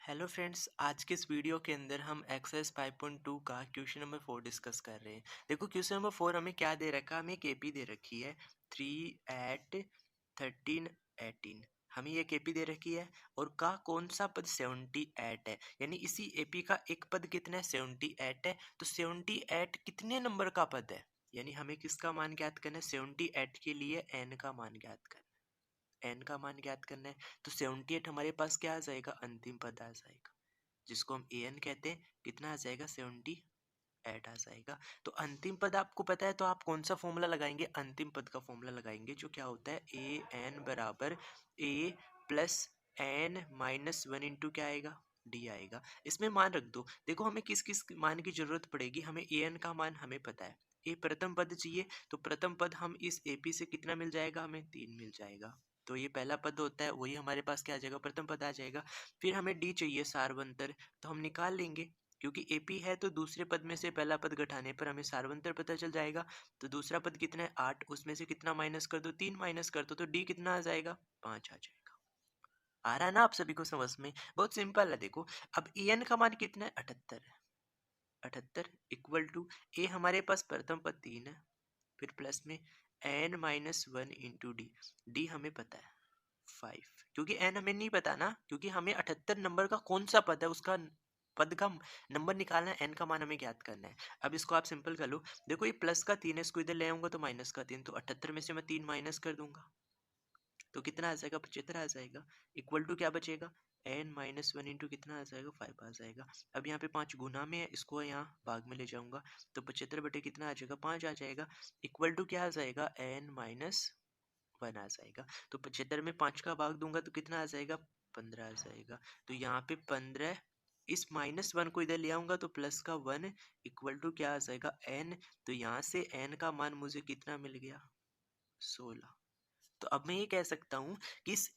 Hello friends, आज के इस वीडियो के अंदर हम एक्सरसाइज 5.2 का क्वेश्चन नंबर 4 डिस्कस कर रहे हैं। देखो क्वेश्चन नंबर 4 हमें क्या दे रखा है, हमें एक एपी दे रखी है 3 8 13 18। हमें ये एपी दे रखी है और का कौन सा पद 78 है, यानी इसी एपी का एक पद कितना है 78 है। तो 78 कितने नंबर का पद है, यानी हमें किसका मान ज्ञात करना है, 78 के लिए एन का मान ज्ञात करना है। एन का मान ज्ञात करना है तो 78 हमारे पास क्या आ जाएगा, अंतिम पद आ जाएगा, जिसको हम ए एन कहते हैं। कितना आ जाएगा, 78 आ जाएगा। तो अंतिम पद आपको पता है, तो आप कौन सा फॉर्मूला लगाएंगे, अंतिम पद का फॉर्मूला लगाएंगे, जो क्या होता है ए एन बराबर A plus N minus one into क्या आएगा, डी आएगा। इसमें मान रख दो। देखो हमें किस किस मान की जरूरत पड़ेगी, हमें ए एन का मान हमें पता है, ए प्रथम पद चाहिए, तो प्रथम पद हम इस एपी से कितना मिल जाएगा, हमें 3 मिल जाएगा। तो ये पहला पद होता है, वही हमारे पास क्या आ जाएगा, प्रथम पद आ जाएगा। फिर हमें डी चाहिए सारवंतर, तो हम निकाल लेंगे, क्योंकि एपी है तो दूसरे पद में से पहला पद घटाने पर हमें सारवंतर पता चल जाएगा। तो दूसरा पद कितना है 8, उसमें से कितना माइनस कर दो, 3 माइनस कर दो, तो डी कितना आ जाएगा, 5 आ जाएगा। आ रहा है ना आप सभी को समझ में, बहुत सिंपल है। देखो अब ए एन का मान कितना है 78 है, 78 इक्वल टू ए हमारे पास प्रथम पद 3 है, फिर प्लस में n minus one into d, d हमें पता है 5, क्योंकि एन हमें नहीं पता ना, क्योंकि हमें 78 नंबर का कौन सा पद है उसका पद का नंबर निकालना है, एन का मान हमें ज्ञात करना है। अब इसको आप सिंपल कर लो। देखो ये प्लस का 3 है, इसको इधर ले आऊंगा तो माइनस का 3, तो 78 में से मैं 3 माइनस कर दूंगा, तो कितना आ जाएगा, 75 आ जाएगा। इक्वल टू क्या बचेगा, एन माइनस वन इंटू कितना आ जाएगा, 5 आ जाएगा। अब यहाँ पे 5 गुना में है, इसको यहाँ भाग में ले जाऊंगा, तो 75 बटे कितना आ जाएगा, 5 आ जाएगा। इक्वल टू क्या आ जाएगा, एन माइनस वन आ जाएगा। तो 75 में 5 का भाग दूंगा तो कितना आ जाएगा, 15 आ जाएगा। तो यहाँ पे 15, इस माइनस वन को इधर ले आऊंगा तो प्लस का 1 इक्वल टू क्या आ जाएगा, एन। तो यहाँ से एन का मान मुझे कितना मिल गया, 16। तो अब मैं ये कह सकता हूँ कि इस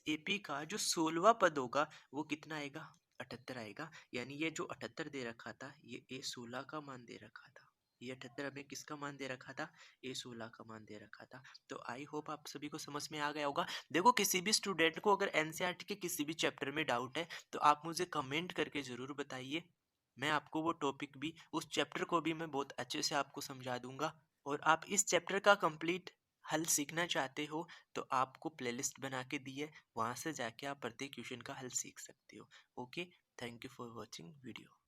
एपी का जो 16वां पद होगा वो कितना आएगा, 78 आएगा। यानी ये जो 78 दे रखा था, ये ए 16 का मान दे रखा था। ये 78 हमें किसका मान दे रखा था, ए 16 का मान दे रखा था। तो आई होप आप सभी को समझ में आ गया होगा। देखो किसी भी स्टूडेंट को अगर एनसीईआरटी के किसी भी चैप्टर में डाउट है तो आप मुझे कमेंट करके जरूर बताइए। मैं आपको वो टॉपिक भी, उस चैप्टर को भी मैं बहुत अच्छे से आपको समझा दूंगा। और आप इस चैप्टर का कंप्लीट हल सीखना चाहते हो तो आपको प्लेलिस्ट बना के दी है, वहाँ से जाके आप प्रत्येक क्वेश्चन का हल सीख सकते हो। Okay, thank you for watching video.